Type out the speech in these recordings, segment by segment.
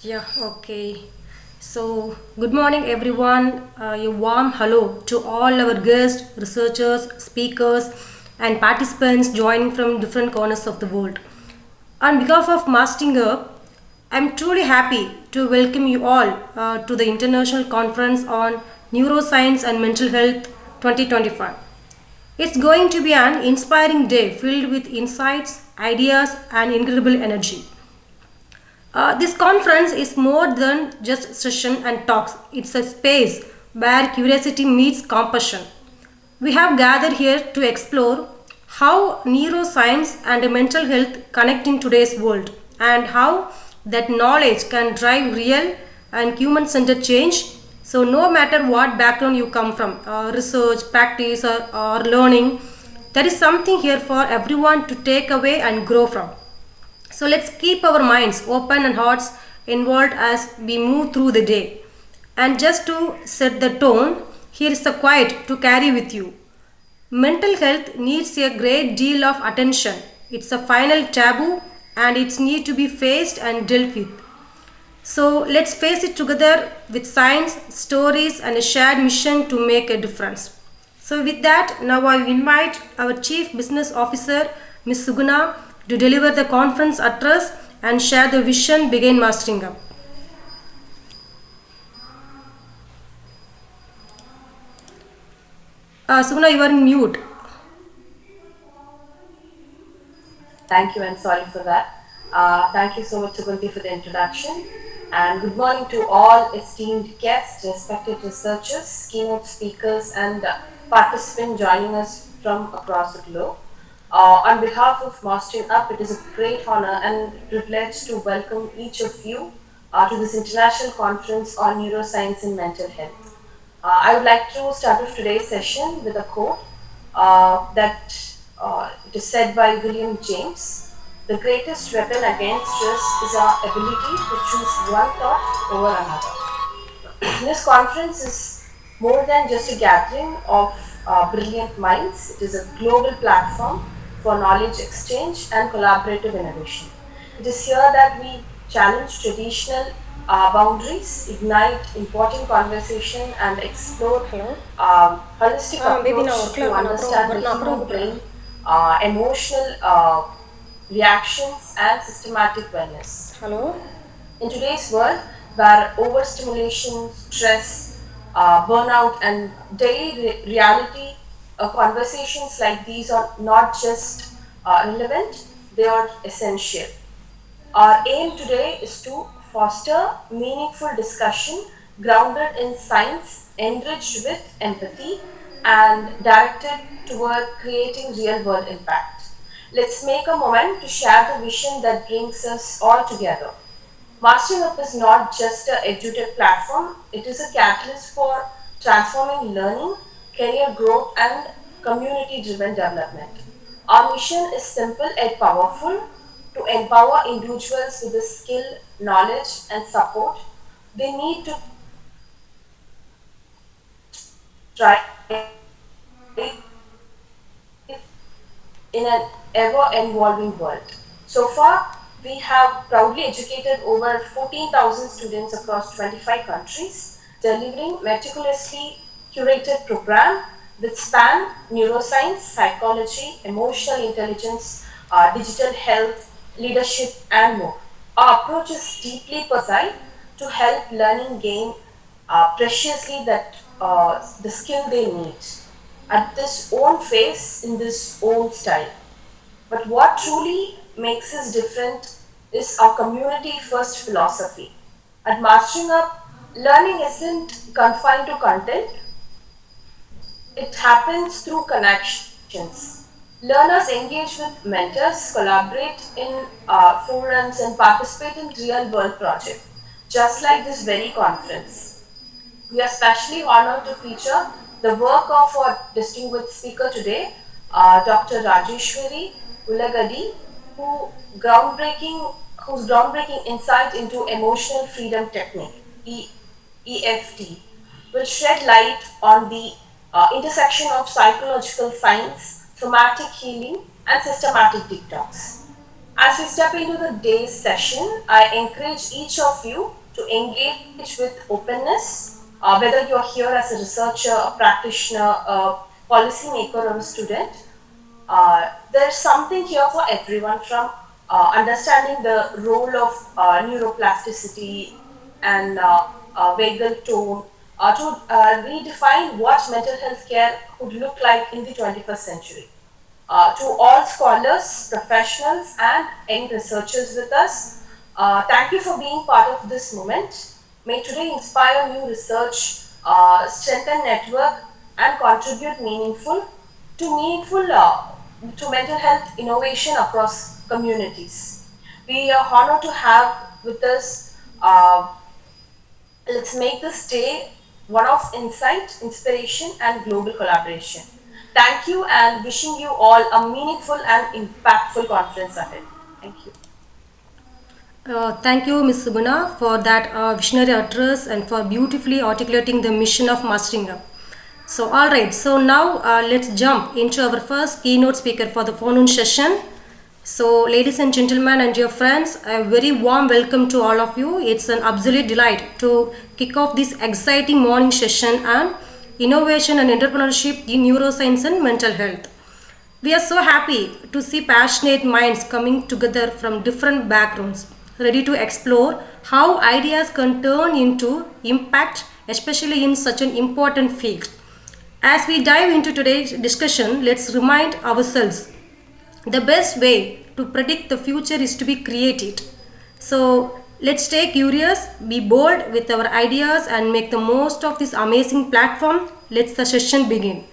Yeah, okay. So, good morning, everyone. A warm hello to all our guests, researchers, speakers, and participants joining from different corners of the world. On behalf of Mastering Up, I'm truly happy to welcome you all to the International Conference on Neuroscience and Mental Health 2025. It's going to be an inspiring day filled with insights, ideas, and incredible energy. This conference is more than just session and talks. It's a space where curiosity meets compassion. We have gathered here to explore how neuroscience and mental health connect in today's world and how that knowledge can drive real and human-centered change. So no matter what background you come from, research, practice or learning, there is something here for everyone to take away and grow from. So let's keep our minds open and hearts involved as we move through the day. And just to set the tone, here is the quiet to carry with you. Mental health needs a great deal of attention. It's a final taboo and it needs to be faced and dealt with. So let's face it together with science, stories, and a shared mission to make a difference. So, with that, now I invite our Chief Business Officer, Ms. Suguna, to deliver the conference address and share the vision begin mastering up. Suguna, you are in mute. Thank you and sorry for that. Thank you so much, Suganti, for the introduction. And good morning to all esteemed guests, respected researchers, keynote speakers, and participants joining us from across the globe. On behalf of Mastering Up, it is a great honor and privilege to welcome each of you to this international conference on neuroscience and mental health. I would like to start off today's session with a quote that it is said by William James. The greatest weapon against stress is our ability to choose one thought over another. This conference is more than just a gathering of brilliant minds, it is a global platform for knowledge exchange and collaborative innovation. It is here that we challenge traditional boundaries, ignite important conversation, and explore Hello? holistic Baby, now approach work to understand the human brain, emotional reactions, and systematic wellness. Hello? In today's world, where overstimulation, stress, burnout, and daily reality, conversations like these are not just relevant, they are essential. Our aim today is to foster meaningful discussion grounded in science, enriched with empathy, and directed toward creating real world impact. Let's make a moment to share the vision that brings us all together. Mastering Up is not just a edutech platform, it is a catalyst for transforming learning, career growth, and community driven development. Our mission is simple yet powerful to empower individuals with the skill, knowledge, and support they need to thrive in an ever evolving world. So far, we have proudly educated over 14,000 students across 25 countries, delivering meticulously curated program that span neuroscience, psychology, emotional intelligence, digital health, leadership, and more. Our approach is deeply precise to help learning gain preciously that the skill they need at this own pace in this own style. But what truly makes us different is our community first philosophy. At Mastering Up, learning isn't confined to content, it happens through connections. Learners engage with mentors, collaborate in forums, and participate in real world projects, just like this very conference. We are especially honored to feature the work of our distinguished speaker today, Dr. Rajeshwari Ulagadi, who groundbreaking, whose groundbreaking insight into emotional freedom technique (EFT) will shed light on the intersection of psychological science, somatic healing, and systematic detox. As we step into the day's session, I encourage each of you to engage with openness, whether you're here as a researcher, a practitioner, a policymaker, or a student. There's something here for everyone from understanding the role of neuroplasticity and vagal tone to redefine what mental health care would look like in the 21st century. To all scholars, professionals, and young researchers with us, thank you for being part of this moment. May today inspire new research, strengthen network, and contribute meaningful to mental health innovation across communities. We are honored to have with us. Let's make this day one of insight, inspiration, and global collaboration. Thank you and wishing you all a meaningful and impactful conference ahead. Thank you. Thank you, Ms. Subuna, for that visionary address and for beautifully articulating the mission of mastering up. So, all right. So now let's jump into our first keynote speaker for the forenoon session. So, ladies and gentlemen, and dear friends, a very warm welcome to all of you. It's an absolute delight to kick off this exciting morning session on innovation and entrepreneurship in neuroscience and mental health. We are so happy to see passionate minds coming together from different backgrounds, ready to explore how ideas can turn into impact, especially in such an important field. As we dive into today's discussion, let's remind ourselves the best way to predict the future is to be creative. So let's stay curious, be bold with our ideas, and make the most of this amazing platform. Let's the session begin.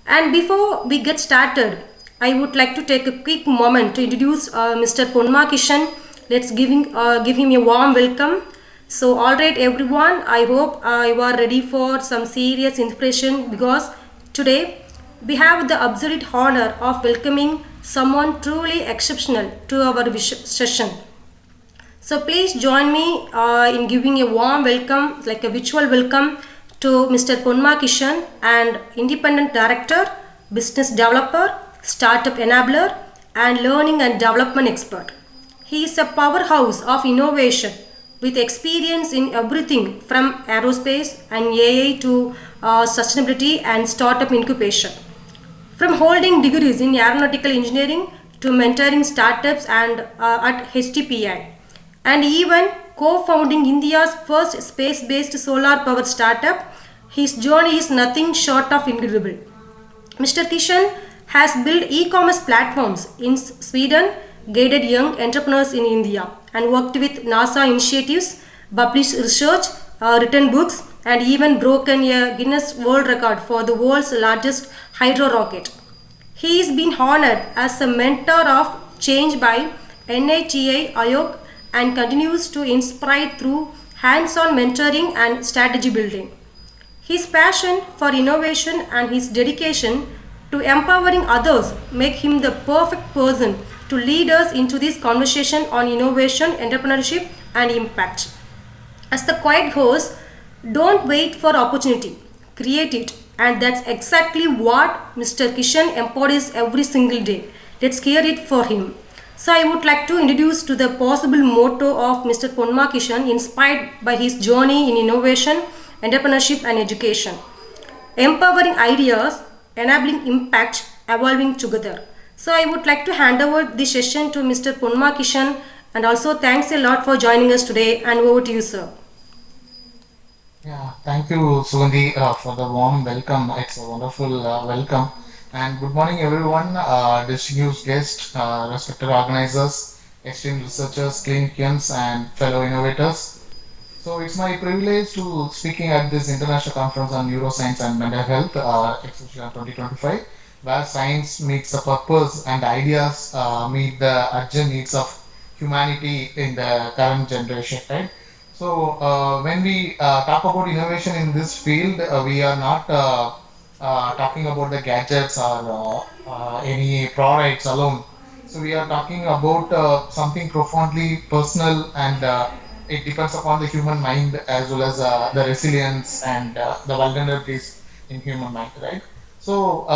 And before we get started, I would like to take a quick moment to introduce Mr. Ponma Kishan. Let's give him a warm welcome. So, all right, everyone. I hope you are ready for some serious inspiration because today we have the absolute honor of welcoming someone truly exceptional to our session. So please join me in giving a warm welcome, like a virtual welcome to Mr. Ponma Kishan, and independent director, business developer, startup enabler, and learning and development expert. He is a powerhouse of innovation with experience in everything from aerospace and AI to sustainability and startup incubation. From holding degrees in aeronautical engineering to mentoring startups and at HTPI, and even co-founding India's first space-based solar power startup, his journey is nothing short of incredible. Mr. Kishan has built e-commerce platforms in Sweden, guided young entrepreneurs in India, and worked with NASA initiatives, published research, written books, and even broken a Guinness World Record for the world's largest hydro rocket. He is been honored as a mentor of change by NITI Ayog and continues to inspire through hands-on mentoring and strategy building. His passion for innovation and his dedication to empowering others make him the perfect person to lead us into this conversation on innovation, entrepreneurship, and impact. As the quiet host, don't wait for opportunity, create it, and that's exactly what Mr. Kishan embodies every single day. Let's hear it for him. So I would like to introduce to the possible motto of Mr. Ponma Kishan, inspired by his journey in innovation, entrepreneurship, and education. Empowering ideas, enabling impact, evolving together. So I would like to hand over the session to Mr. Ponma Kishan, and also thanks a lot for joining us today, and over to you, sir. Yeah, thank you, Sugandhi, for the warm welcome. It's a wonderful welcome. And good morning, everyone, distinguished guests, respected organizers, esteemed researchers, clinicians, and fellow innovators. So it's my privilege to speaking at this international conference on neuroscience and mental health, especially on 2025, where science meets the purpose and ideas meet the urgent needs of humanity in the current generation, right? So when we talk about innovation in this field, we are not talking about the gadgets or any products alone. So we are talking about something profoundly personal, and it depends upon the human mind as well as the resilience and the vulnerabilities in human mind, right? So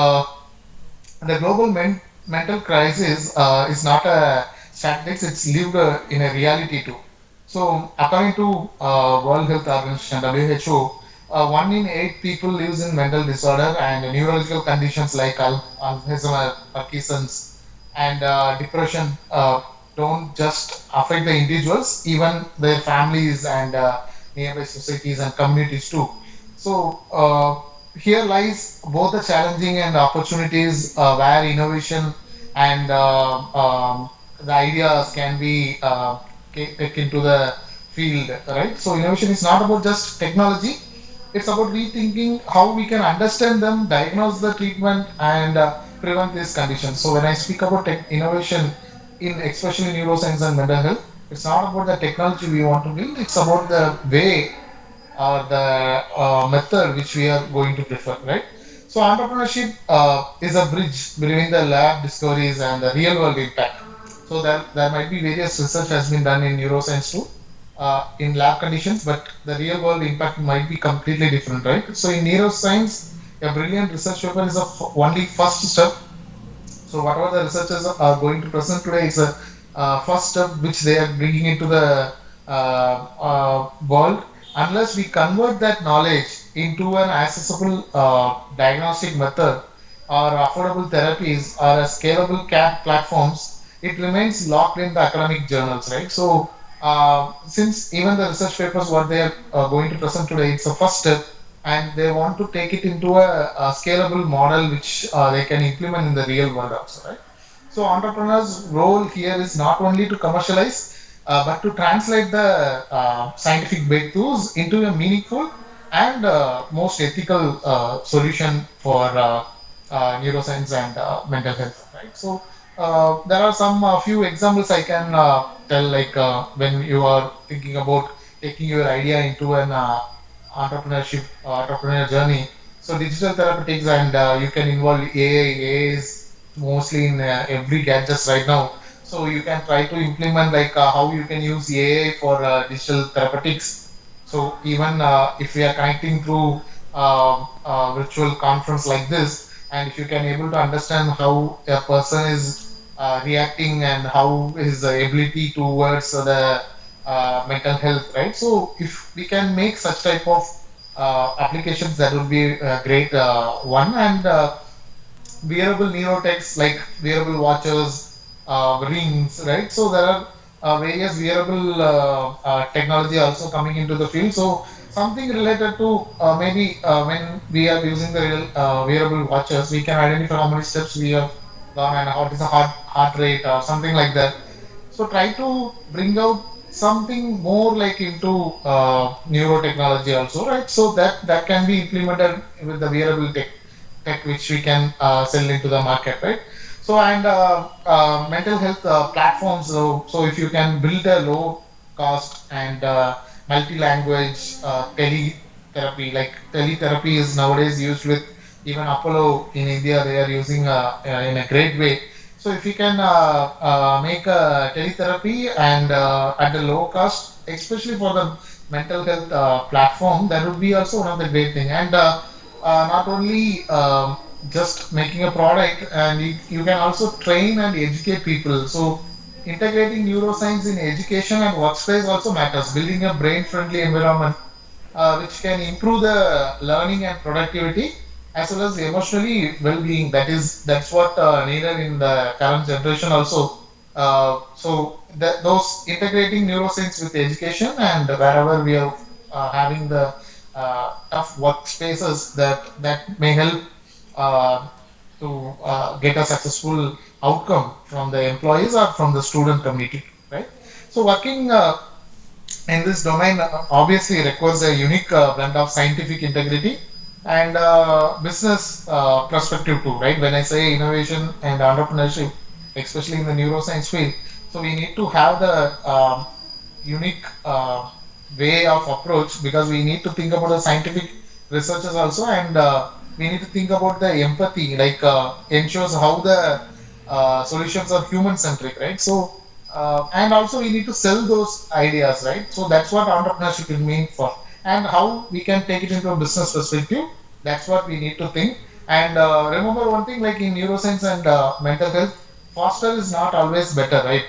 the global mental crisis is not a statistics, it's lived in a reality too. So, according to World Health Organization (WHO), 1 in 8 people lives in mental disorder and neurological conditions like Alzheimer's, Parkinson's, and depression don't just affect the individuals, even their families and nearby societies and communities too. So, here lies both the challenging and opportunities where innovation and the ideas can be taken into the field, right? So innovation is not about just technology; it's about rethinking how we can understand them, diagnose the treatment, and prevent these conditions. So when I speak about innovation in especially neuroscience and mental health, it's not about the technology we want to build; it's about the way or the method which we are going to prefer, right? So entrepreneurship is a bridge between the lab discoveries and the real world impact. So there might be various research has been done in neuroscience too, in lab conditions, but the real world impact might be completely different, right? So in neuroscience, a brilliant research paper is only first step. So whatever the researchers are going to present today is a first step which they are bringing into the world. Unless we convert that knowledge into an accessible diagnostic method or affordable therapies or a scalable CAP platforms, it remains locked in the academic journals, right? So since even the research papers what they are going to present today, it's a first step and they want to take it into a scalable model which they can implement in the real world also, right? So entrepreneurs role here is not only to commercialize but to translate the scientific breakthroughs into a meaningful and most ethical solution for neuroscience and mental health, right? So there are some few examples I can tell, like when you are thinking about taking your idea into an entrepreneur journey. So digital therapeutics and you can involve AI. AI is mostly in every gadgets right now. So you can try to implement like how you can use AI for digital therapeutics. So even if we are connecting through virtual conference like this, and if you can able to understand how a person is reacting and how his ability towards the mental health, right? So if we can make such type of applications, that would be a great one. And wearable neurotechs like wearable watches, rings, right? So there are various wearable technology also coming into the field. So something related to maybe when we are using the wearable watches, we can identify how many steps we have gone and what is the heart rate or something like that. So try to bring out something more like into neurotechnology also, right? So that can be implemented with the wearable tech which we can sell into the market, right? So and mental health platforms. So if you can build a low cost and multi-language teletherapy, like teletherapy is nowadays used with even Apollo in India, they are using in a great way. So if you can make a teletherapy and at a low cost, especially for the mental health platform, that would be also one of the great thing. And not only just making a product, and you can also train and educate people. So integrating neuroscience in education and workspace also matters. Building a brain-friendly environment which can improve the learning and productivity as well as emotionally well-being. That's what needed in the current generation also. So those integrating neuroscience with education, and wherever we are having the tough workspaces, that may help uh, to get a successful outcome from the employees or from the student community, right? So working in this domain obviously requires a unique blend of scientific integrity and business perspective too, right? When I say innovation and entrepreneurship, especially in the neuroscience field, so we need to have the unique way of approach, because we need to think about the scientific researchers also, and we need to think about the empathy, like ensures how the solutions are human centric, right? So and also we need to sell those ideas, right? So that's what entrepreneurship will mean for, and how we can take it into a business perspective. That's what we need to think. And remember one thing, like in neuroscience and mental health, faster is not always better, right?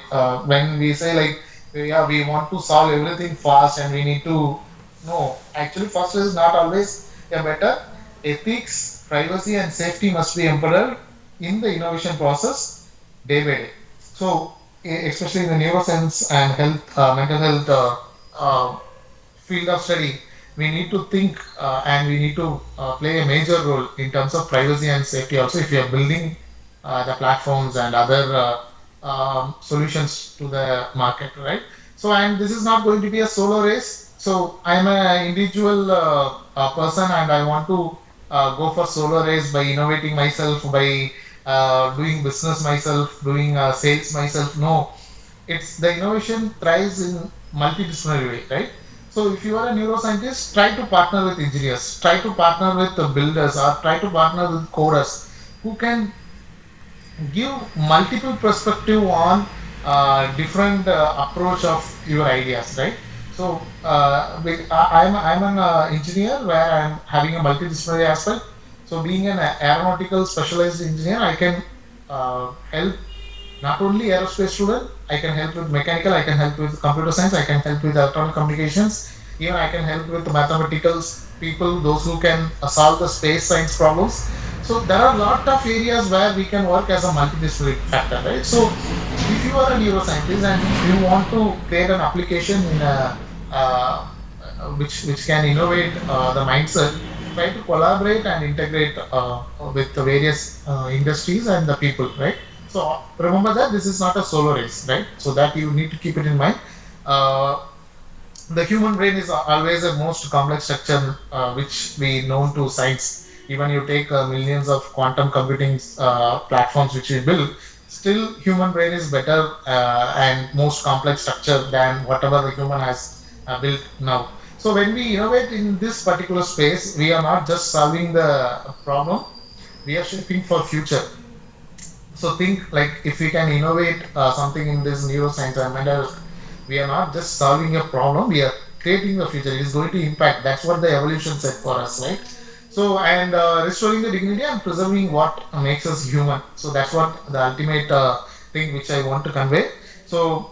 When we say like, yeah, we want to solve everything fast and we need to, no, actually, faster is not always a better. Ethics, privacy, and safety must be embedded in the innovation process day by day. So, especially in the neuroscience and health, mental health field of study, we need to think and we need to play a major role in terms of privacy and safety. Also, if we are building the platforms and other solutions to the market, right? So, and this is not going to be a solo race. So, I'm an individual person and I want to go for solo race by innovating myself, by doing business myself, doing sales myself. No, it's the innovation thrives in multidisciplinary way, right? So if you are a neuroscientist, try to partner with engineers, try to partner with the builders, or try to partner with coders who can give multiple perspective on different approach of your ideas, right? So I'm an engineer where I'm having a multidisciplinary aspect. So being an aeronautical specialized engineer, I can help not only aerospace student, I can help with mechanical, I can help with computer science, I can help with electronic communications, even I can help with mathematical people, those who can solve the space science problems. So there are a lot of areas where we can work as a multidisciplinary factor, right? So if you are a neuroscientist and you want to create an application in a which can innovate the mindset, try to collaborate and integrate with the various industries and the people, right? So remember that this is not a solo race, right? So that you need to keep it in mind. Uh, the human brain is always a most complex structure which we known to science. Even you take millions of quantum computing platforms which we build, still human brain is better and most complex structure than whatever the human has built now. So when we innovate in this particular space, we are not just solving the problem, we are shaping for future. So think like if we can innovate something in this neuroscience and mental health, we are not just solving a problem, we are creating the future. It is going to impact. That's what the evolution said for us, right? So and restoring the dignity and preserving what makes us human. So that's what the ultimate thing which I want to convey. So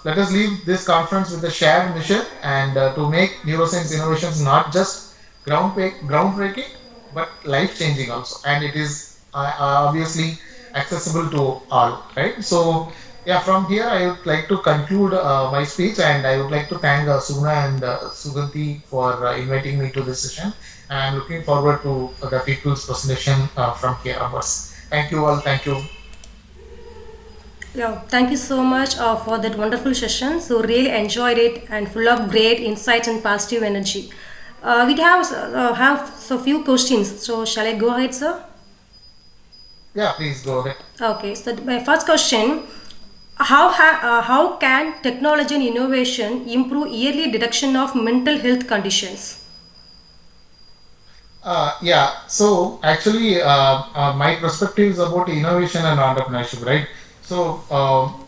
let us leave this conference with a shared mission and to make neuroscience innovations not just groundbreaking but life changing also, and it is obviously accessible to all, right? So yeah, from here I would like to conclude my speech, and I would like to thank Sugna and Suganti for inviting me to this session, and I'm looking forward to the people's presentation from here onwards. Thank you all. Thank you. Yeah, thank you so much for that wonderful session. So really enjoyed it and full of great insights and positive energy. We have so few questions. So shall I go ahead, sir? Yeah, please go ahead. Okay. So my first question: how can technology and innovation improve early detection of mental health conditions? Yeah, so actually, my perspective is about innovation and entrepreneurship, right? So,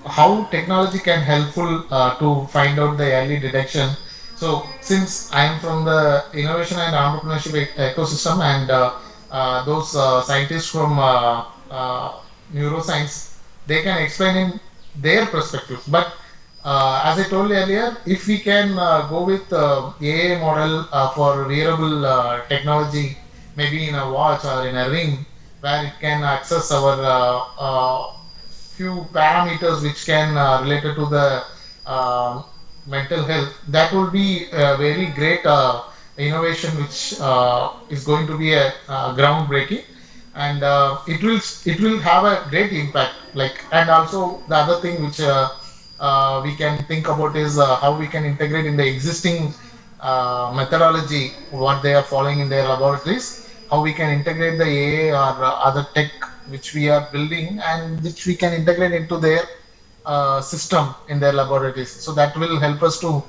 how technology can helpful to find out the early detection. So, since I am from the innovation and entrepreneurship ecosystem, and those scientists from neuroscience, they can explain in their perspectives. But as I told earlier, if we can go with AI model for wearable technology, maybe in a watch or in a ring, where it can access our few parameters which can related to the uh, mental health, that will be a very great innovation which is going to be a groundbreaking, and it will have a great impact. Like, and also the other thing which we can think about is how we can integrate in the existing methodology what they are following in their laboratories, how we can integrate the AI or other tech which we are building and which we can integrate into their system in their laboratories. So that will help us to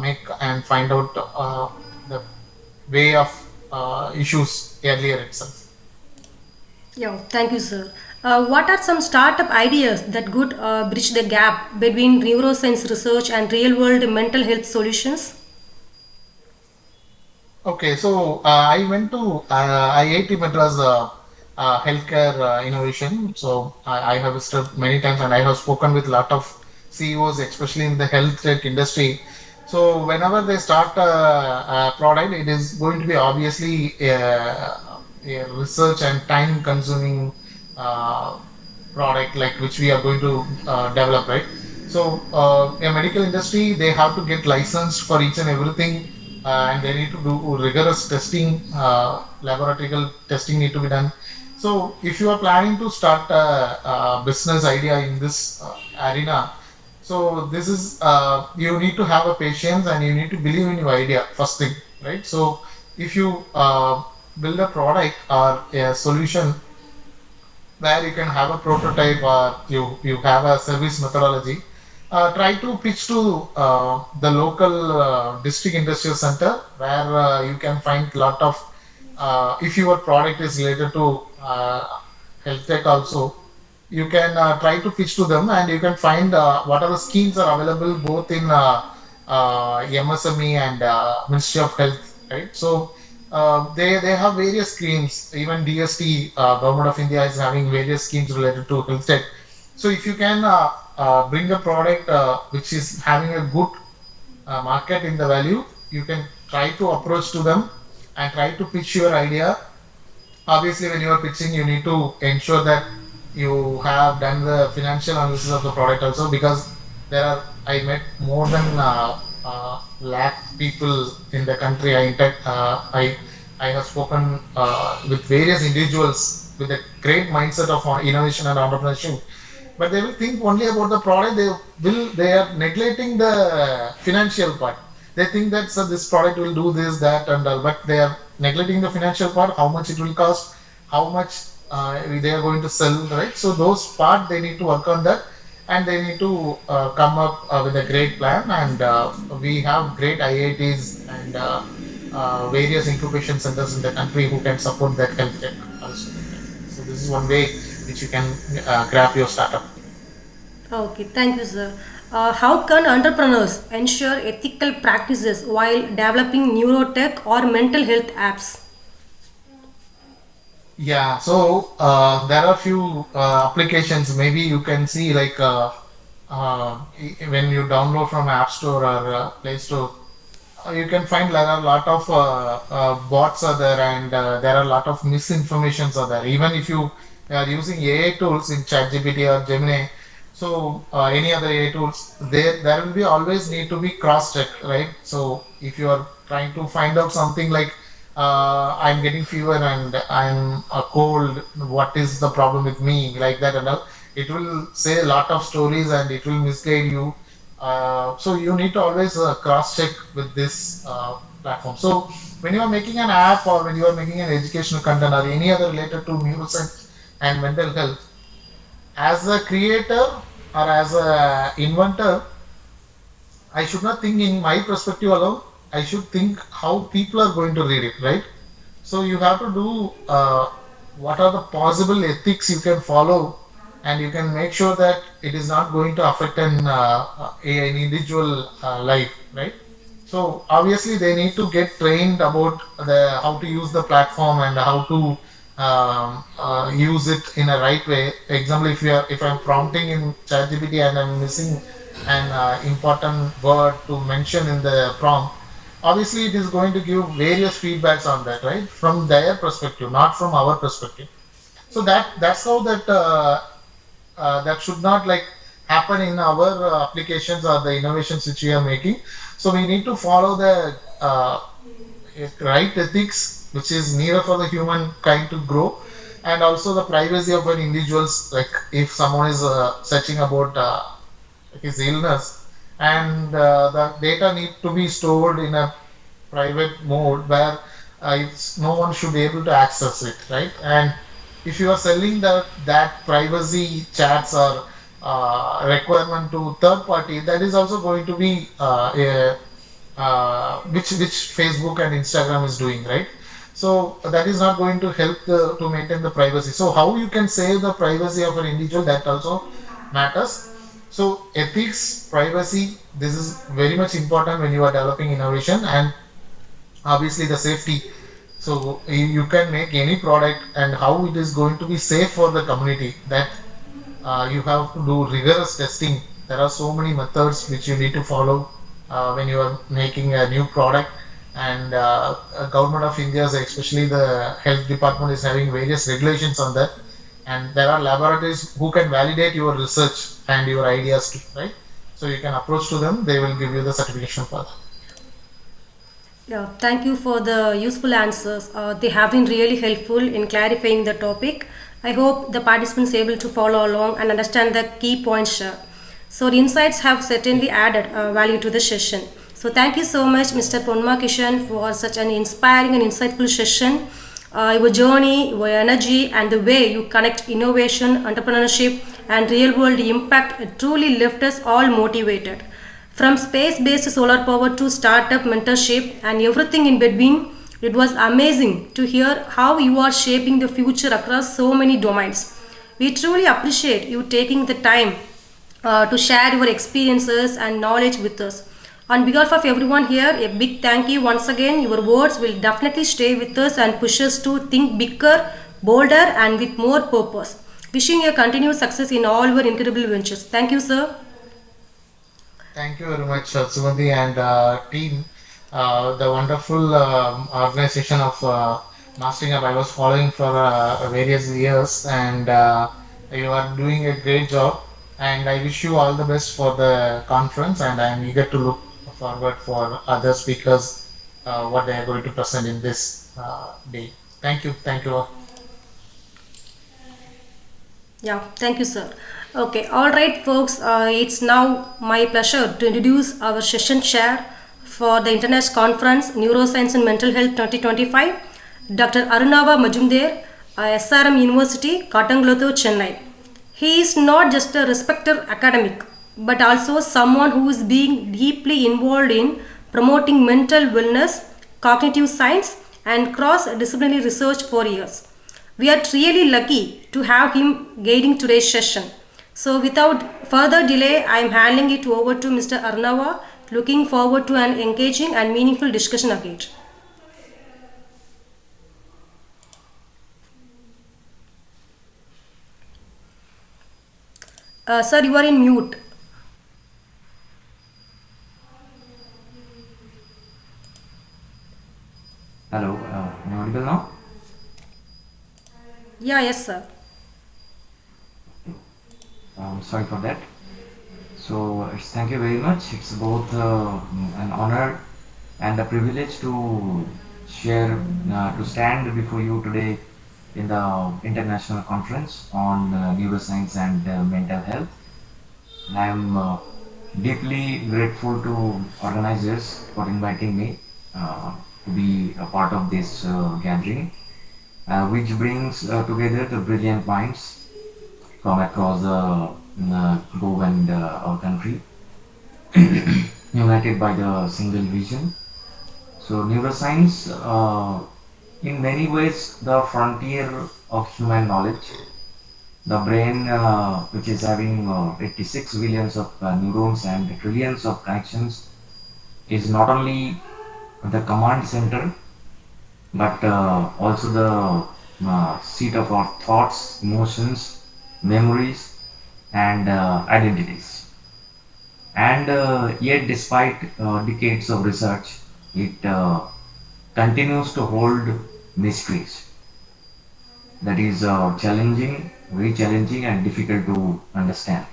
make and find out the way of issues earlier itself. Yeah, thank you, sir. What are some startup ideas that could bridge the gap between neuroscience research and real-world mental health solutions? Okay, so I went to IIT Madras healthcare innovation. So I have visited many times and I have spoken with a lot of CEOs, especially in the health tech industry. So whenever they start a product, it is going to be obviously a research and time consuming uh, product like which we are going to develop, right? So a medical industry, they have to get licensed for each and everything, and they need to do rigorous testing, laboratory testing need to be done. So if you are planning to start a business idea in this arena, so this is you need to have a patience and you need to believe in your idea first thing, right? So if you build a product or a solution where you can have a prototype or you have a service methodology. Try to pitch to the local district industrial center where you can find a lot of if your product is related to health tech also, you can try to pitch to them and you can find what are the schemes are available both in MSME and Ministry of Health, right? So they have various schemes. Even DST, Government of India, is having various schemes related to health tech. So if you can bring a product which is having a good market in the value, you can try to approach to them and try to pitch your idea. Obviously, when you are pitching, you need to ensure that you have done the financial analysis of the product also, because there are I met more than lakh people in the country. I have spoken with various individuals with a great mindset of innovation and entrepreneurship, but they will think only about the product. They are neglecting the financial part. They think that, so this product will do this, that, and all, but they are neglecting the financial part, how much it will cost, how much they are going to sell, right? So those part they need to work on that, and they need to come up with a great plan. And we have great IITs and various incubation centers in the country who can support that health tech also, right? So this is one way which you can grab your startup. Okay, thank you, sir. How can entrepreneurs ensure ethical practices while developing neurotech or mental health apps? Yeah, so there are few applications. Maybe you can see like when you download from App Store or Play Store, you can find there are a lot of bots are there, and there are a lot of misinformations are there. Even if you are using AI tools in ChatGPT or Gemini, so any other AI tools, there will be always need to be cross checked, right? So if you are trying to find out something like I'm getting fever and I'm cold, what is the problem with me, like that and all, it will say a lot of stories and it will misguide you. So you need to always cross check with this platform. So when you are making an app or when you are making an educational content or any other related to neuroscience and mental health, as a creator or as a inventor, I should not think in my perspective alone. I should think how people are going to read it, right? So you have to do what are the possible ethics you can follow, and you can make sure that it is not going to affect an individual life, right? So obviously they need to get trained about the how to use the platform and how to use it in a right way. Example, if I'm prompting in ChatGPT and I'm missing an important word to mention in the prompt, obviously it is going to give various feedbacks on that, right, from their perspective, not from our perspective. So that's how that should not like happen in our applications or the innovations which we are making. So we need to follow the right ethics which is needed for the humankind to grow, and also the privacy of an individuals, like if someone is searching about his illness, and the data need to be stored in a private mode where no one should be able to access it, right? And if you are selling that privacy chats or requirement to third party, that is also going to be which Facebook and Instagram is doing, right? So that is not going to help to maintain the privacy. So how you can save the privacy of an individual, that also matters. So ethics, privacy, this is very much important when you are developing innovation, and obviously the safety. So you can make any product, and how it is going to be safe for the community, that you have to do rigorous testing. There are so many methods which you need to follow when you are making a new product. And government of India, especially the health department, is having various regulations on that. And there are laboratories who can validate your research and your ideas too, right? So you can approach to them. They will give you the certification for that. Yeah, thank you for the useful answers. They have been really helpful in clarifying the topic. I hope the participants able to follow along and understand the key points shared. So the insights have certainly added value to the session. So thank you so much, Mr. Ponma Kishan, for such an inspiring and insightful session. Your journey, your energy, and the way you connect innovation, entrepreneurship, and real world impact truly left us all motivated. From space based solar power to startup mentorship and everything in between, it was amazing to hear how you are shaping the future across so many domains. We truly appreciate you taking the time to share your experiences and knowledge with us. On behalf of everyone here, a big thank you once again. Your words will definitely stay with us and push us to think bigger, bolder, and with more purpose. Wishing you continued success in all your incredible ventures. Thank you, sir. Thank you very much, Sumati and team. The wonderful organization of Mastering Up I was following for various years, and you are doing a great job. And I wish you all the best for the conference. And I am eager to look forward for other speakers, what they are going to present in this day. Thank you all. Yeah, thank you, sir. Okay, all right, folks. It's now my pleasure to introduce our session chair for the International Conference Neuroscience and Mental Health 2025, Dr. Arunava Majumder, SRM University, Katanglotho, Chennai. He is not just a respected academic, but also someone who is being deeply involved in promoting mental wellness, cognitive science, and cross-disciplinary research for years. We are really lucky to have him guiding today's session. So without further delay, I am handing it over to Mr. Arnava, looking forward to an engaging and meaningful discussion ahead. Sir, you are in mute. Hello, am I audible now? Yeah, yes, sir. Sorry for that. So, thank you very much. It's both an honor and a privilege to share, to stand before you today in the international conference on neuroscience and mental health. I am deeply grateful to organizers for inviting me to be a part of this gathering, which brings together the brilliant minds from across the globe and our country, united by the single vision. So, neuroscience, in many ways, the frontier of human knowledge. The brain, which is having 86 billions of neurons and trillions of connections, is not only the command center but also the seat of our thoughts, emotions, memories, and identities. And yet, despite decades of research, it continues to hold mysteries that is challenging, very challenging, and difficult to understand.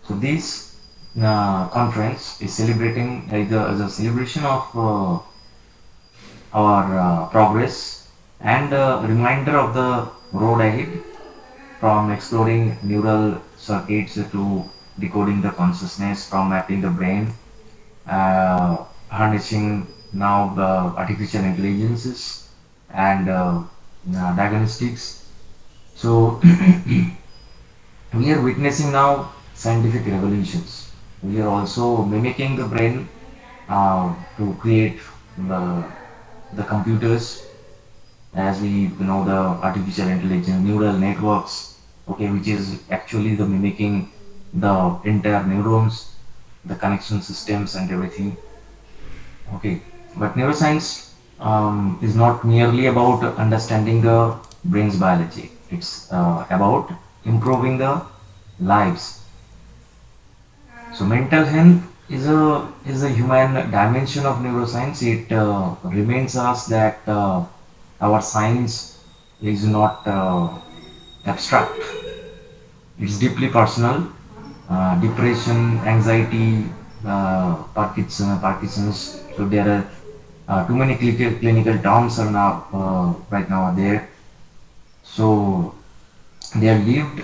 So, this conference is celebrating either as a celebration of our progress and a reminder of the road ahead, from exploring neural circuits to decoding the consciousness, from mapping the brain, harnessing now the artificial intelligences and diagnostics. So we are witnessing now scientific revolutions. We are also mimicking the brain to create the, the computers, as we know, the artificial intelligence neural networks, okay, which is actually the mimicking the entire neurons, the connection systems and everything, okay. But neuroscience is not merely about understanding the brain's biology. It's about improving the lives. So mental health is a human dimension of neuroscience. It reminds us that our science is not abstract. It's deeply personal. Depression, anxiety, Parkinson's. So there are too many clinical terms are now right now are there. So they are lived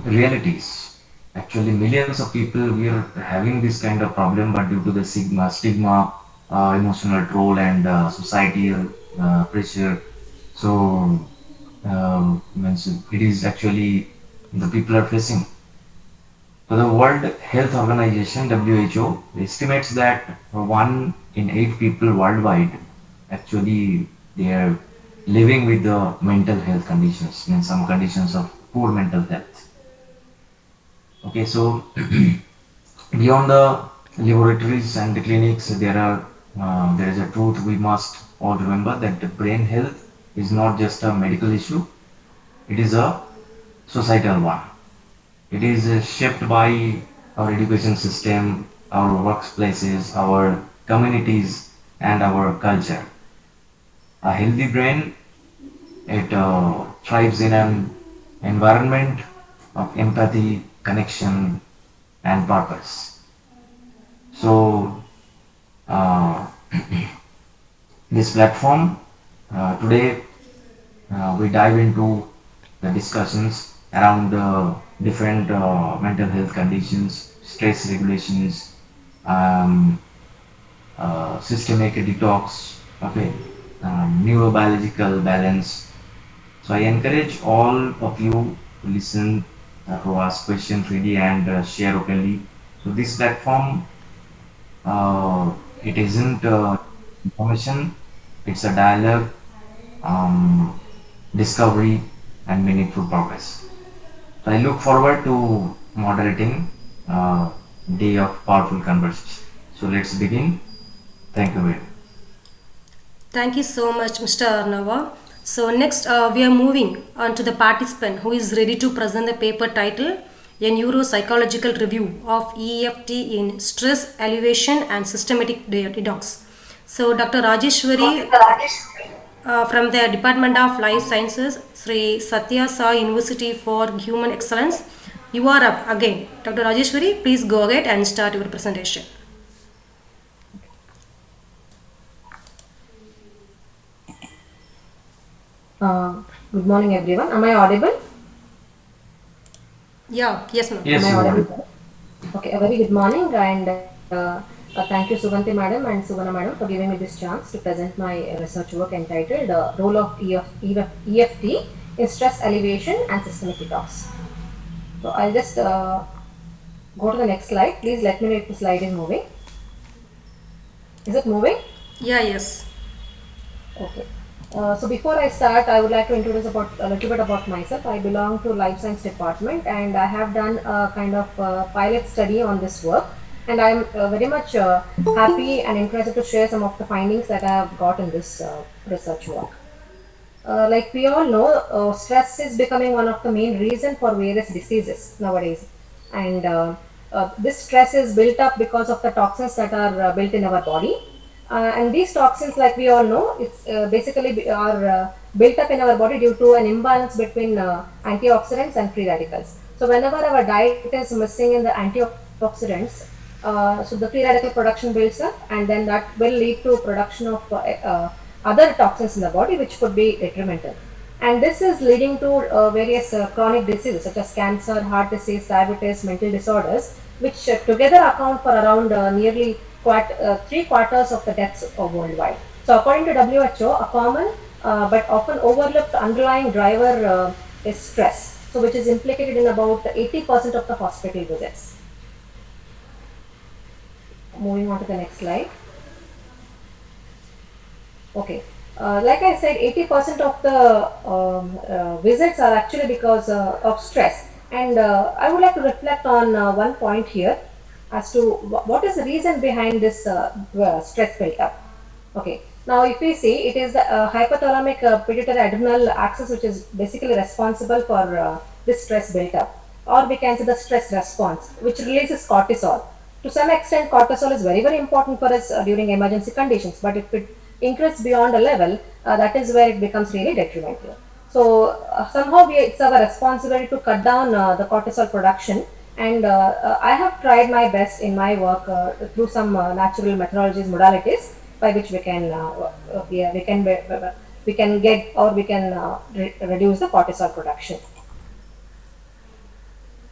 realities. Actually, millions of people we are having this kind of problem, but due to the stigma, emotional toll, and societal pressure, so means it is actually the people are facing. So the World Health Organization (WHO) estimates that 1 in 8 people worldwide actually they are living with the mental health conditions, means some conditions of poor mental health. Okay, so beyond the laboratories and the clinics, there is a truth we must all remember that the brain health is not just a medical issue; it is a societal one. It is shaped by our education system, our workplaces, our communities, and our culture. A healthy brain it thrives in an environment of empathy, connection, and purpose. So uh, this platform today we dive into the discussions around different mental health conditions, stress regulations, um, systemic detox, okay, neurobiological balance. So I encourage all of you to listen, to ask questions freely and share openly. So this platform, it isn't information; it's a dialogue, um, discovery, and meaningful progress. So I look forward to moderating day of powerful conversation. So let's begin. Thank you very much. Thank you so much, Mr. Arnava. So next, we are moving on to the participant who is ready to present the paper title, A Neuropsychological Review of EFT in Stress Elevation and Systematic Detox. So Dr. Rajeshwari from the Department of Life Sciences, Sri Satya Sai University for Human Excellence. You are up again. Dr. Rajeshwari, please go ahead and start your presentation. Uh, Good morning, everyone. Am I audible? Yeah, yes, ma'am. Am Yes, I you are. audible? Okay, a very good morning, and thank you, Suganti madam and Suvana madam, for giving me this chance to present my research work entitled Role of EFT in Stress Elevation and Systemic Detox. So I'll just go to the next slide. Please let me know if the slide is moving. Is it moving? Yeah, yes. Okay. So before I start, I would like to introduce about a little bit about myself. I belong to Life Science Department, and I have done a kind of pilot study on this work. And I'm very much happy and interested to share some of the findings that I have got in this research work. Like we all know, stress is becoming one of the main reason for various diseases nowadays, and this stress is built up because of the toxins that are built in our body, and these toxins, like we all know, it's basically are built up in our body due to an imbalance between antioxidants and free radicals. So whenever our diet is missing in the antioxidants, so the free radical production builds up, and then that will lead to production of other toxins in the body, which could be detrimental. And this is leading to various chronic diseases such as cancer, heart disease, diabetes, mental disorders, which together account for around nearly 3 quarters of the deaths worldwide. So, according to WHO, a common but often overlooked underlying driver is stress, so which is implicated in about 80% of the hospital visits. Moving on to the next slide. Okay. Like I said, 80% of the visits are actually because of stress. And I would like to reflect on one point here as to what is the reason behind this stress built up. Okay. Now, if we see, it is the hypothalamic pituitary adrenal axis which is basically responsible for this stress build-up, or we can say the stress response, which releases cortisol. To some extent, cortisol is very, very important for us during emergency conditions, but if it increases beyond a level, that is where it becomes really detrimental. So, somehow it's our responsibility to cut down the cortisol production, and I have tried my best in my work through some natural methodologies, modalities by which we can get, or we can reduce the cortisol production.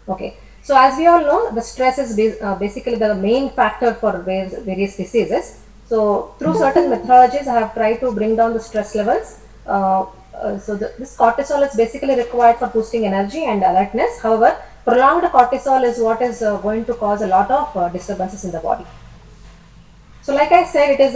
Okay. So as we all know, the stress is basically the main factor for various diseases. So through certain methodologies, I have tried to bring down the stress levels. This cortisol is basically required for boosting energy and alertness. However, prolonged cortisol is what is going to cause a lot of disturbances in the body. So, like I said, it is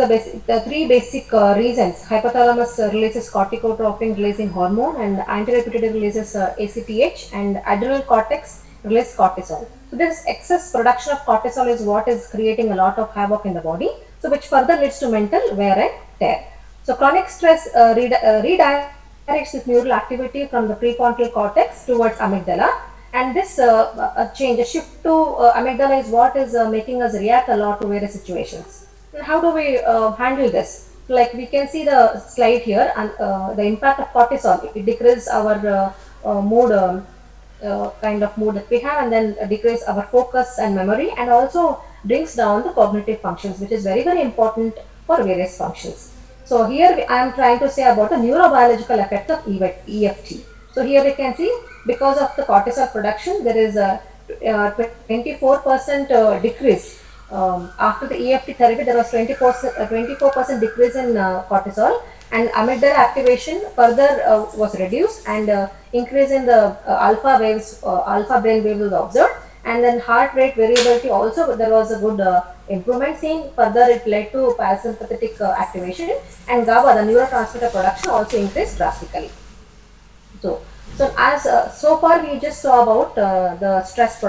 the three basic reasons. Hypothalamus releases corticotropin releasing hormone, and anterior pituitary releases ACTH, and adrenal cortex releases cortisol. So, this excess production of cortisol is what is creating a lot of havoc in the body, so which further leads to mental wear and tear. So, chronic stress redirects this neural activity from the prefrontal cortex towards amygdala, and this change, a shift to amygdala, is what is making us react a lot to various situations. And how do we handle this? Like we can see the slide here, and the impact of cortisol, it decreases our mood, kind of mood that we have, and then decrease our focus and memory, and also brings down the cognitive functions, which is very, very important for various functions. So here I am trying to say about the neurobiological effect of EFT. So here we can see, because of the cortisol production, there is a 24% decrease. After the EFT therapy, there was 24% decrease in cortisol, and amygdala activation further was reduced, and increase in the alpha brain waves was observed, and then heart rate variability also there was a good improvement seen. Further, it led to parasympathetic activation, and GABA, the neurotransmitter production, also increased drastically. So, so far we just saw about the stress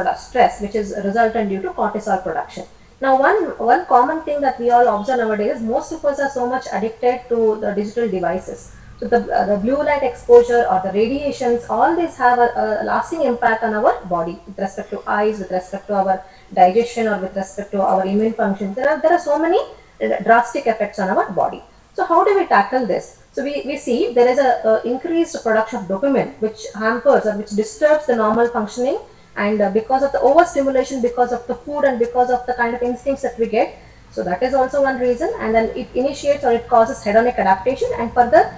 which is resultant due to cortisol production. Now, one common thing that we all observe nowadays is most of us are so much addicted to the digital devices. So the blue light exposure or the radiations, all these have a lasting impact on our body with respect to eyes, with respect to our digestion, or with respect to our immune function. There are so many drastic effects on our body. So how do we tackle this? So we see there is a increased production of dopamine, which hampers or which disturbs the normal functioning, and because of the overstimulation, because of the food, and because of the kind of instincts that we get. So that is also one reason, and then it initiates or it causes hedonic adaptation, and further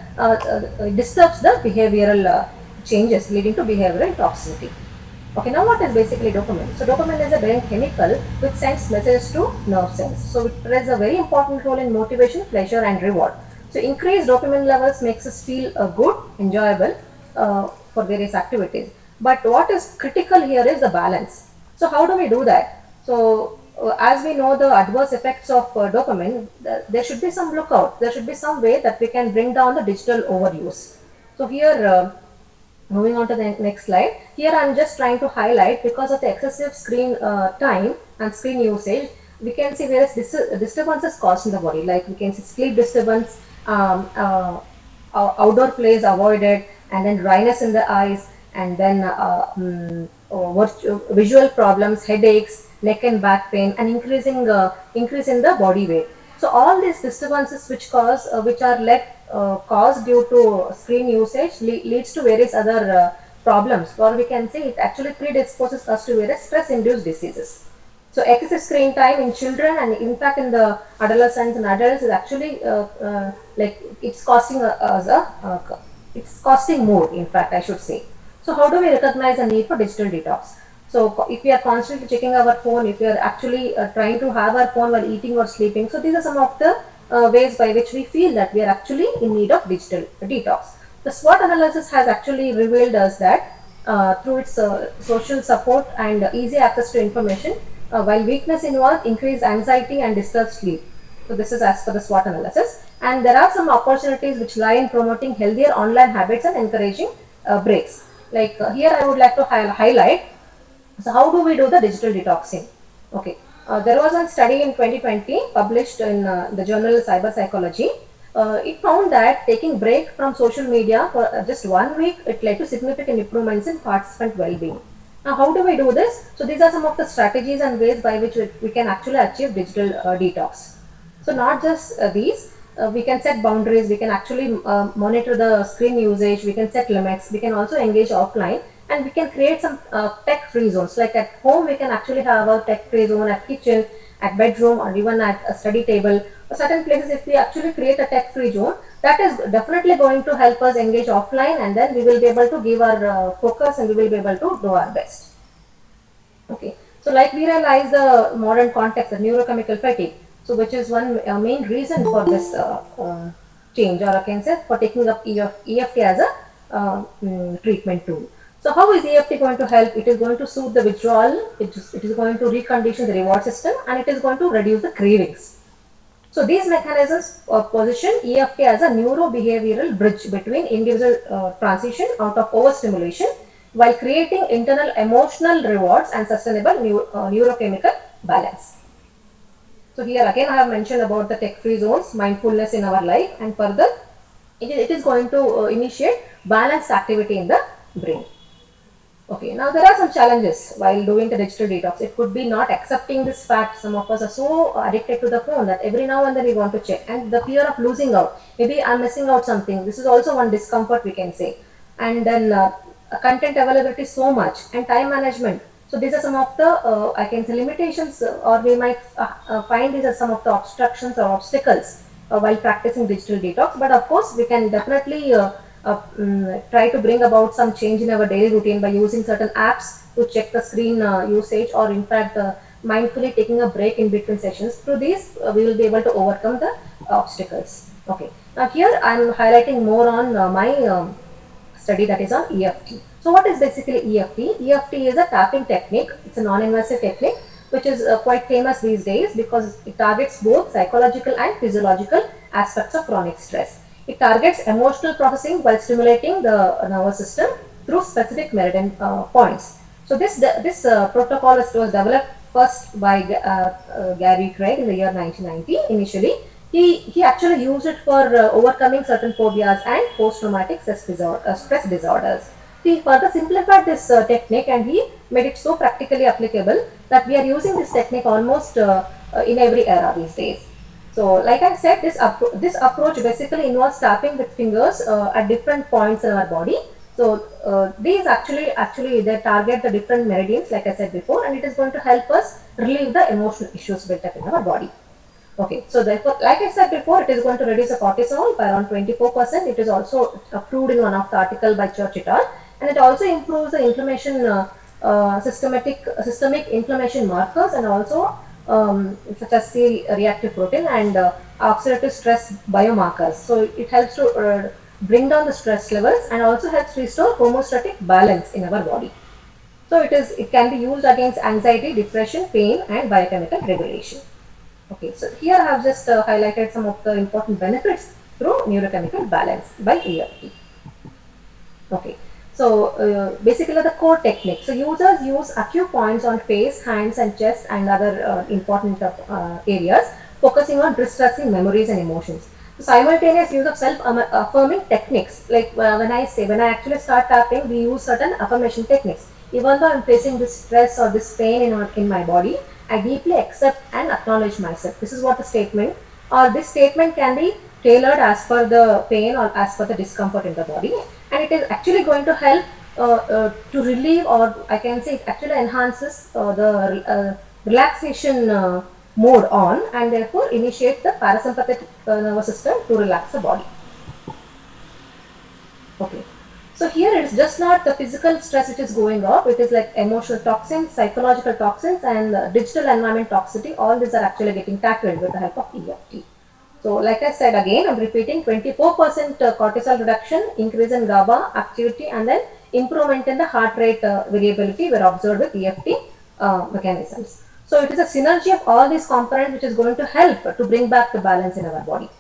disturbs the behavioral changes, leading to behavioral toxicity. Okay, now what is basically dopamine? So dopamine is a brain chemical which sends messages to nerve cells. So it plays a very important role in motivation, pleasure, and reward. So increased dopamine levels makes us feel good, enjoyable for various activities. But what is critical here is the balance. So how do we do that? So as we know the adverse effects of dopamine, there should be some lookout. There should be some way that we can bring down the digital overuse. So here, moving on to the next slide. Here I am just trying to highlight, because of the excessive screen time and screen usage, we can see various disturbances caused in the body. Like we can see sleep disturbance, outdoor plays avoided, and then dryness in the eyes, and then visual problems, headaches, neck and back pain, and increase in the body weight. So all these disturbances which are caused due to screen usage leads to various other problems, or we can say it actually predisposes us to various stress-induced diseases. So excessive screen time in children, and in fact in the adolescents and adults, is actually like it's costing us it's costing more, in fact I should say. So how do we recognize the need for digital detox? So if we are constantly checking our phone, if we are actually trying to have our phone while eating or sleeping, so these are some of the ways by which we feel that we are actually in need of digital detox. The SWOT analysis has actually revealed us that through its social support and easy access to information, while weakness involves increased anxiety and disturbed sleep. So this is as per the SWOT analysis. And there are some opportunities which lie in promoting healthier online habits and encouraging breaks. Like here I would like to highlight, so how do we do the digital detoxing? Okay, there was a study in 2020 published in the journal Cyber Psychology. it found that taking break from social media for just 1 week, it led to significant improvements in participant well-being. Now, how do we do this? So these are some of the strategies and ways by which we can actually achieve digital detox. So not just these, we can set boundaries, we can actually monitor the screen usage, we can set limits, we can also engage offline, and we can create some tech-free zones. Like at home, we can actually have a tech-free zone at kitchen, at bedroom, or even at a study table. Or certain places, if we actually create a tech-free zone, that is definitely going to help us engage offline, and then we will be able to give our focus and we will be able to do our best. Okay, so like we realize the modern context, the neurochemical fatigue, so which is one main reason for this change, or I can say for taking up EFT as a treatment tool. So how is EFT going to help? It is going to soothe the withdrawal, it is going to recondition the reward system, and it is going to reduce the cravings. So these mechanisms position EFT as a neurobehavioral bridge between individual transition out of overstimulation while creating internal emotional rewards and sustainable neurochemical balance. So here again I have mentioned about the tech-free zones, mindfulness in our life, and further it is going to initiate balanced activity in the brain. Okay, now there are some challenges while doing the digital detox. It could be not accepting this fact. Some of us are so addicted to the phone that every now and then we want to check, and the fear of losing out. Maybe I'm missing out something. This is also one discomfort we can say. And then content availability so much, and time management. So these are some of the I can say limitations, or we might find these are some of the obstructions or obstacles while practicing digital detox. But of course, we can definitely try to bring about some change in our daily routine by using certain apps to check the screen usage, or in fact mindfully taking a break in between sessions. Through these we will be able to overcome the obstacles. Okay, now here I'm highlighting more on my study, that is on EFT. So what is basically EFT? EFT is a tapping technique. It's a non-invasive technique which is quite famous these days because it targets both psychological and physiological aspects of chronic stress. It targets emotional processing while stimulating the nervous system through specific meridian points. So this protocol was developed first by Gary Craig in the year 1990 initially. He actually used it for overcoming certain phobias and post-traumatic stress disorders. He further simplified this technique, and he made it so practically applicable that we are using this technique almost in every era these days. So, like I said, this approach basically involves tapping with fingers at different points in our body. So, these actually they target the different meridians, like I said before, and it is going to help us relieve the emotional issues built up in our body. Okay, so therefore, like I said before, it is going to reduce the cortisol by around 24%. It is also approved in one of the article by Church et al. And it also improves the inflammation, systemic inflammation markers, and also such as C-reactive protein and oxidative stress biomarkers. So it helps to bring down the stress levels and also helps restore homeostatic balance in our body. So it can be used against anxiety, depression, pain, and biochemical regulation. Okay, so here I have just highlighted some of the important benefits through neurochemical balance by EFT. Okay, so basically the core technique. So users use acupoints on face, hands, and chest, and other important areas, focusing on distressing memories and emotions. So simultaneous use of self-affirming techniques. Like when I actually start tapping, we use certain affirmation techniques. Even though I'm facing this stress or this pain in my body, I deeply accept and acknowledge myself. This is what the statement, or this statement can be tailored as per the pain or as per the discomfort in the body, and it is actually going to help to relieve, or I can say it actually enhances the relaxation mode on, and therefore initiate the parasympathetic nervous system to relax the body. Okay. So here it's just not the physical stress which is going off, it is like emotional toxins, psychological toxins, and digital environment toxicity. All these are actually getting tackled with the help of EFT. So like I said again, I'm repeating, 24% cortisol reduction, increase in GABA activity, and then improvement in the heart rate variability were observed with EFT mechanisms. So it is a synergy of all these components which is going to help to bring back the balance in our body.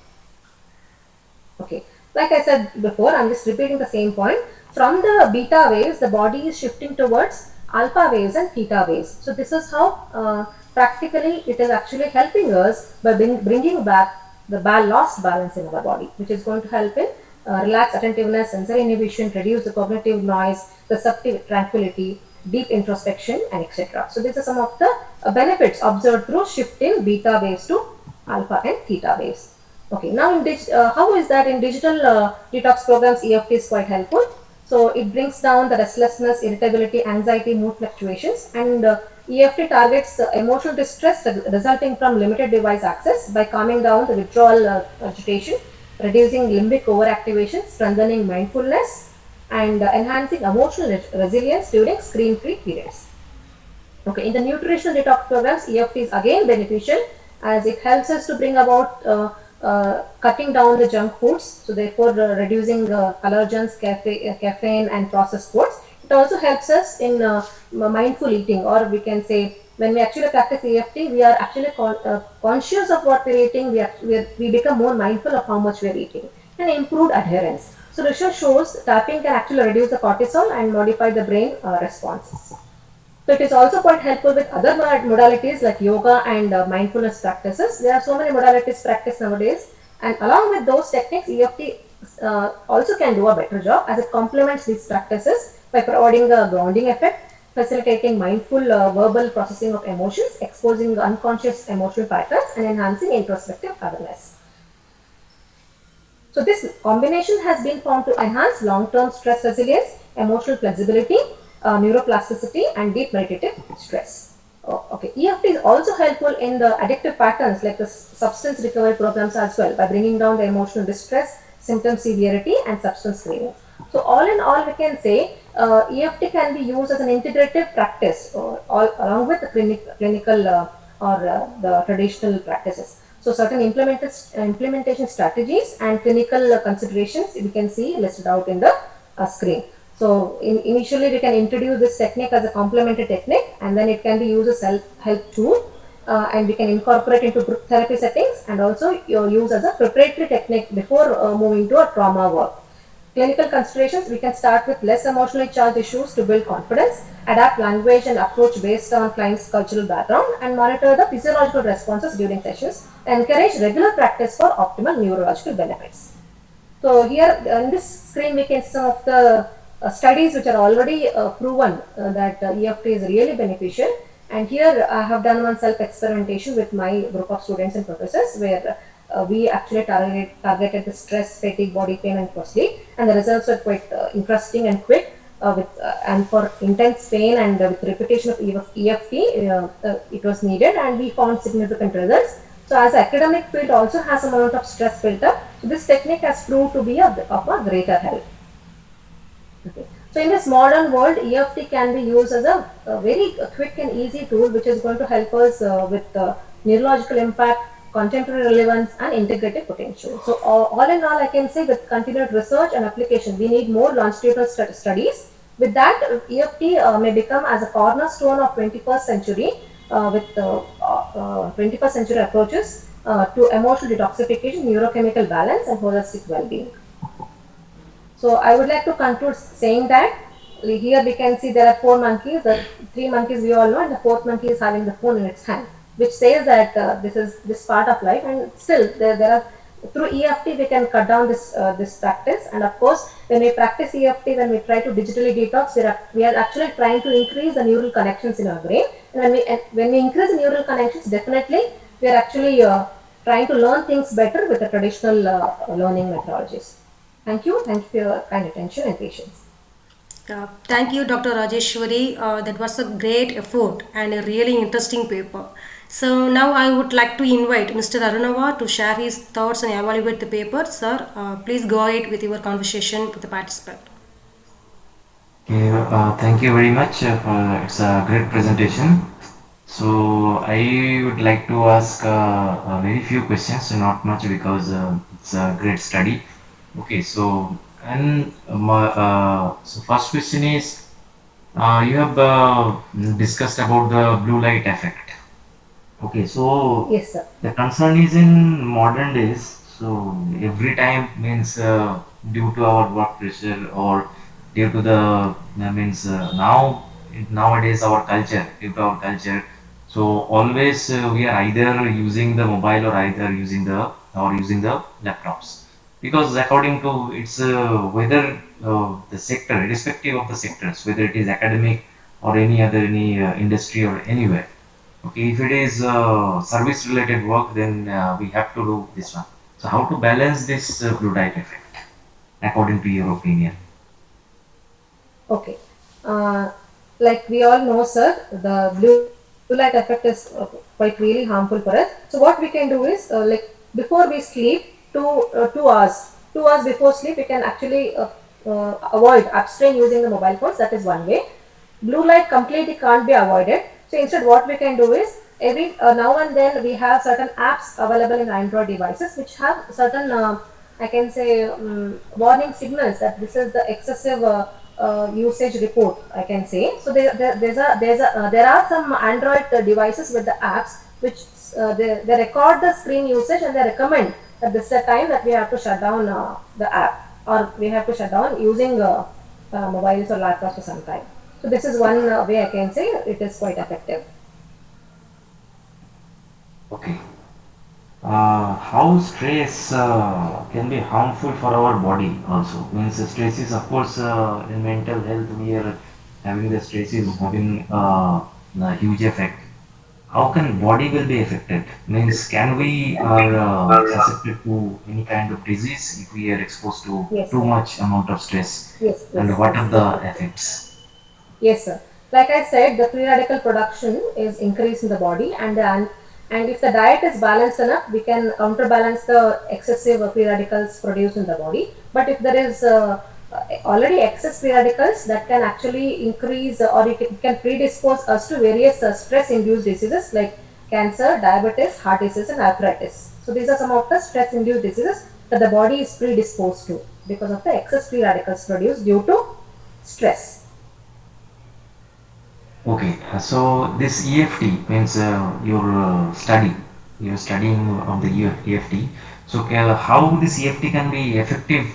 Okay. Like I said before, I'm just repeating the same point. From the beta waves, the body is shifting towards alpha waves and theta waves. So this is how practically it is actually helping us by bringing back the lost balance in our body, which is going to help in relax attentiveness, sensory inhibition, reduce the cognitive noise, receptive tranquility, deep introspection, and etc. So these are some of the benefits observed through shift in beta waves to alpha and theta waves. Okay, now how is that in digital detox programs? EFT is quite helpful. So it brings down the restlessness, irritability, anxiety, mood fluctuations, and EFT targets emotional distress resulting from limited device access by calming down the withdrawal agitation, reducing limbic overactivation, strengthening mindfulness, and enhancing emotional resilience during screen-free periods. Okay, in the nutritional detox programs, EFT is again beneficial as it helps us to bring about cutting down the junk foods, so therefore reducing allergens, caffeine, and processed foods. It also helps us in mindful eating, or we can say when we actually practice EFT, we are actually conscious of what we're eating. We become more mindful of how much we're eating and improved adherence. So research shows tapping can actually reduce the cortisol and modify the brain responses. So it is also quite helpful with other modalities like yoga and mindfulness practices. There are so many modalities practiced nowadays, and along with those techniques, EFT also can do a better job as it complements these practices by providing a grounding effect, facilitating mindful verbal processing of emotions, exposing unconscious emotional patterns, and enhancing introspective awareness. So this combination has been found to enhance long-term stress resilience, emotional flexibility, neuroplasticity, and deep meditative stress. Oh, okay. EFT is also helpful in the addictive patterns like the substance recovery programs as well by bringing down the emotional distress, symptom severity, and substance cravings. So all in all, we can say EFT can be used as an integrative practice along with the clinical the traditional practices. So certain implementation strategies and clinical considerations we can see listed out in the screen. So initially we can introduce this technique as a complementary technique, and then it can be used as self-help tool, and we can incorporate into group therapy settings, and also use as a preparatory technique before moving to a trauma work. Clinical considerations, we can start with less emotionally charged issues to build confidence, adapt language and approach based on client's cultural background, and monitor the physiological responses during sessions, and encourage regular practice for optimal neurological benefits. So here on this screen we can see some of the studies which are already proven that EFT is really beneficial. And here I have done one self-experimentation with my group of students and professors where we actually targeted the stress, fatigue, body pain, and sleep, and the results were quite interesting and quick. And for intense pain and with repetition of EFT, it was needed, and we found significant results. So, as the academic field also has a amount of stress built up, so this technique has proved to be of a greater help. Okay. So in this modern world, EFT can be used as a very quick and easy tool which is going to help us with neurological impact, contemporary relevance, and integrative potential. So all in all, I can say with continued research and application, we need more longitudinal studies. With that, EFT may become as a cornerstone of 21st century with 21st century approaches to emotional detoxification, neurochemical balance, and holistic well-being. So I would like to conclude saying that here we can see there are four monkeys. The three monkeys we all know, and the fourth monkey is having the phone in its hand, which says that this is this part of life. And still, there are through EFT we can cut down this practice. And of course, when we practice EFT, when we try to digitally detox, we are actually trying to increase the neural connections in our brain. And when we increase the neural connections, definitely we are actually trying to learn things better with the traditional learning methodologies. Thank you. Thank you for your kind attention and patience. Thank you, Dr. Rajeshwari. That was a great effort and a really interesting paper. So now I would like to invite Mr. Arunava to share his thoughts and evaluate the paper. Sir, please go ahead with your conversation with the participant. Okay, thank you very much. It's a great presentation. So I would like to ask a very few questions, not much because it's a great study. Okay, so so first question is you have discussed about the blue light effect. Okay, so Yes, sir. the concern is in modern days. So every time means due to our work pressure or due to the means now nowadays our culture due to our culture. So always we are either using the mobile or either using the laptops, because according to it's whether the sector, irrespective of the sectors, whether it is academic or any industry or anywhere. Okay, if it is service related work, then we have to do this one. So how to balance this blue light effect according to your opinion? Okay. Uh, like we all know, sir, the blue light effect is quite really harmful for us. So what we can do is, like before we sleep, 2 hours before sleep, we can actually avoid abstain using the mobile phones. That is one way. Blue light completely can't be avoided. So instead, what we can do is every now and then we have certain apps available in Android devices which have certain I can say warning signals that this is the excessive usage report. I can say so. There are some Android devices with the apps which they record the screen usage and they recommend that this is the time that we have to shut down the app or we have to shut down using mobiles or laptops for some time. So this is one way I can say it is quite effective. Okay. How stress can be harmful for our body also means stress is of course in mental health we are having the stress is having a huge effect. How can body will be affected means can we are susceptible to any kind of disease if we are exposed to Yes, too sir. much amount of stress, Yes, and yes, what yes, are the definitely. effects? Yes, sir. Like I said, the free radical production is increased in the body, and if the diet is balanced enough, we can counterbalance the excessive free radicals produced in the body. But if there is already excess free radicals, that can actually increase or it can predispose us to various stress-induced diseases like cancer, diabetes, heart disease, and arthritis. So these are some of the stress-induced diseases that the body is predisposed to because of the excess free radicals produced due to stress. Okay, so this EFT means you're studying on the EFT. So how this EFT can be effective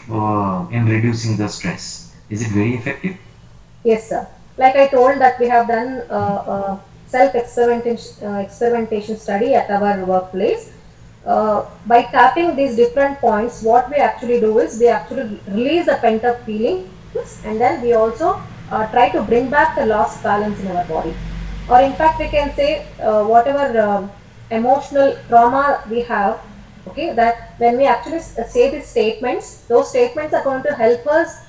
in reducing the stress? Is it very effective? Yes, sir. Like I told that we have done experimentation study at our workplace. By tapping these different points, what we actually do is we actually release the pent up feelings and then we also try to bring back the lost balance in our body. Or in fact, we can say whatever emotional trauma we have, okay, that when we actually say these statements, those statements are going to help us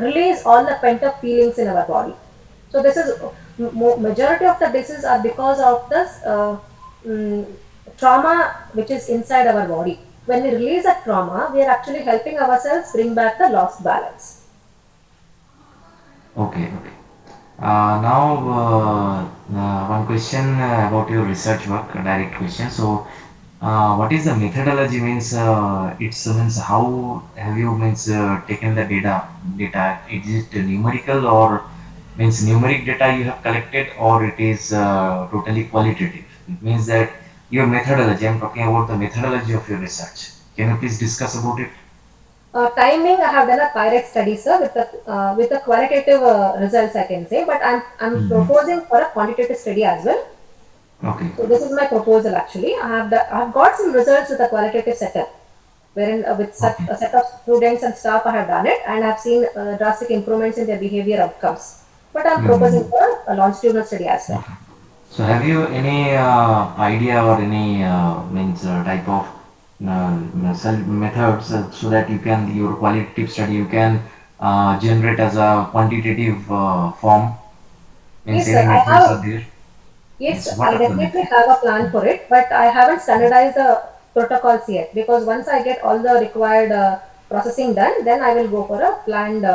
release all the pent up feelings in our body. So this is majority of the diseases are because of this mm, trauma which is inside our body. When we release that trauma, we are actually helping ourselves bring back the lost balance. Okay, okay. Now, one question about your research work, a direct question. So, what is the methodology? Means it's means how have you means taken the data? Data is it numerical or means numeric data you have collected, or it is totally qualitative? It means that your methodology. I'm talking about the methodology of your research. Can you please discuss about it? Timing, I have done a pilot study, sir, with the qualitative results I can say, but I'm Mhm. proposing for a quantitative study as well. Okay. So this is my proposal actually. I have got some results with a qualitative setup, wherein with Okay. a set of students and staff I have done it, and I've seen drastic improvements in their behavior outcomes. But I'm proposing Mhm. for a longitudinal study as well. So have you any idea or any means type of methods so that you can your qualitative study you can generate as a quantitative form? Means Yes, sir. any methods are there? Yes, Yes. What I are the definitely methods? have a plan for it, but I haven't standardized the protocols yet because once I get all the required processing done, then I will go for a planned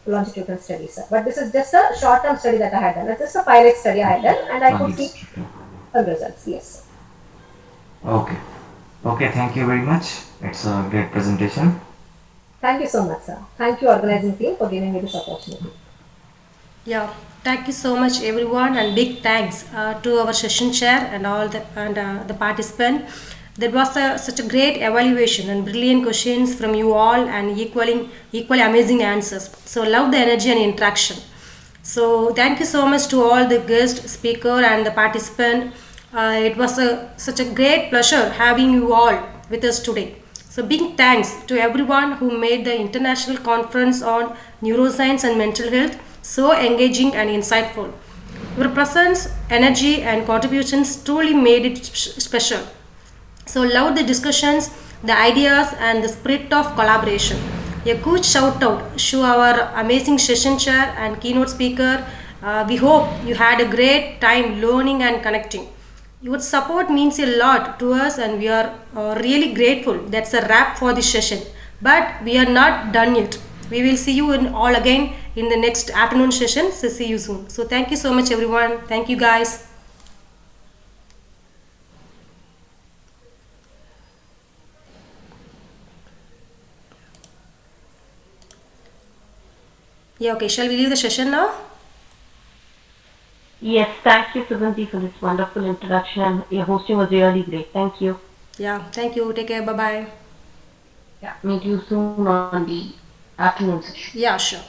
longitudinal study, sir. But this is just a short-term study that I had done. It's just a pilot study I had done, and I could see Qualitative. some results. Yes. Okay. Okay. Thank you very much. It's a great presentation. Thank you so much, sir. Thank you, organizing team, for giving me this opportunity. Yeah, thank you so much, everyone, and big thanks to our session chair and all the participant. There was such a great evaluation and brilliant questions from you all, and equally amazing answers. So love the energy and interaction. So thank you so much to all the guest speaker and the participant. Such a great pleasure having you all with us today. So, big thanks to everyone who made the international conference on neuroscience and mental health so engaging and insightful. Your presence, energy, and contributions truly made it special. So, love the discussions, the ideas, and the spirit of collaboration. A good shout out to our amazing session chair and keynote speaker. We hope you had a great time learning and connecting. Your support means a lot to us, and we are really grateful. That's a wrap for this session. But we are not done yet. We will see you in all again in the next afternoon session. So, see you soon. So, thank you so much, everyone. Thank you, guys. Yeah, okay. Shall we leave the session now? Yes, thank you, Suganti, for this wonderful introduction. Your hosting was really great. Thank you. Yeah, thank you. Take care. Bye bye. Yeah, meet you soon on the afternoon session. Yeah, sure.